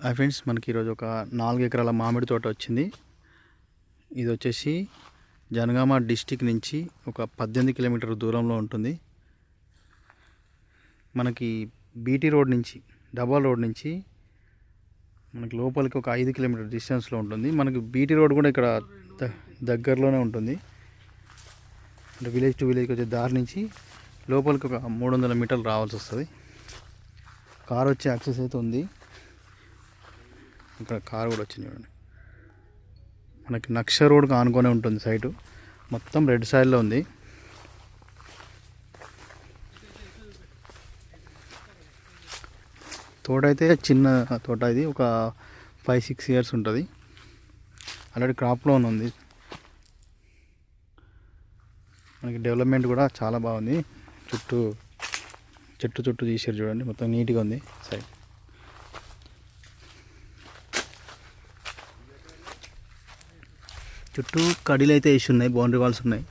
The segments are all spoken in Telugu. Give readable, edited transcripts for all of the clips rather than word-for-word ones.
హాయ్ ఫ్రెండ్స్, మనకి ఈరోజు ఒక 4 ఎకరాల మామిడి తోట వచ్చింది. ఇది వచ్చేసి జనగామ డిస్టిక్ నుంచి ఒక 18 కిలోమీటర్ల దూరంలో ఉంటుంది. మనకి బీటీ రోడ్ నుంచి, డబల్ రోడ్ నుంచి మనకి లోపలికి ఒక 5 కిలోమీటర్ డిస్టెన్స్లో ఉంటుంది. మనకి బీటీ రోడ్ కూడా ఇక్కడ దగ్గరలోనే ఉంటుంది. అంటే విలేజ్ టు విలేజ్కి వచ్చే దారి నుంచి లోపలికి ఒక 300 మీటర్లు రావాల్సి వస్తుంది. కార్ వచ్చే యాక్సెస్ అయితే ఉంది. ఇక్కడ కార్ కూడా వచ్చింది చూడండి. మనకి నక్ష రోడ్కి ఆనుకొనే ఉంటుంది. సైటు మొత్తం రెడ్ సైడ్లో ఉంది. తోట అయితే చిన్న తోట, ఇది ఒక 5-6 ఇయర్స్ ఉంటుంది. ఆల్రెడీ క్రాప్లో ఉంది. మనకి డెవలప్మెంట్ కూడా చాలా బాగుంది. చెట్టు తీసారు చూడండి, మొత్తం నీట్గా ఉంది. సైడ్ చుట్టూ కడీలు అయితే వేసి ఉన్నాయి, బౌండరీ వాల్స్ ఉన్నాయి.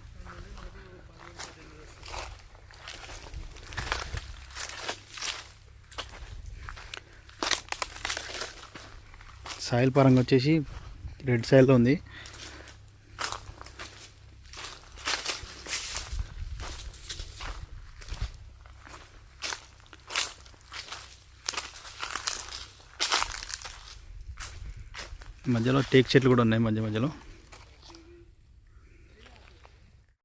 సాయిల్ పరంగా వచ్చేసి రెడ్ సాయిల్లో ఉంది. మధ్యలో టేక్ చెట్లు కూడా ఉన్నాయి మధ్యలో.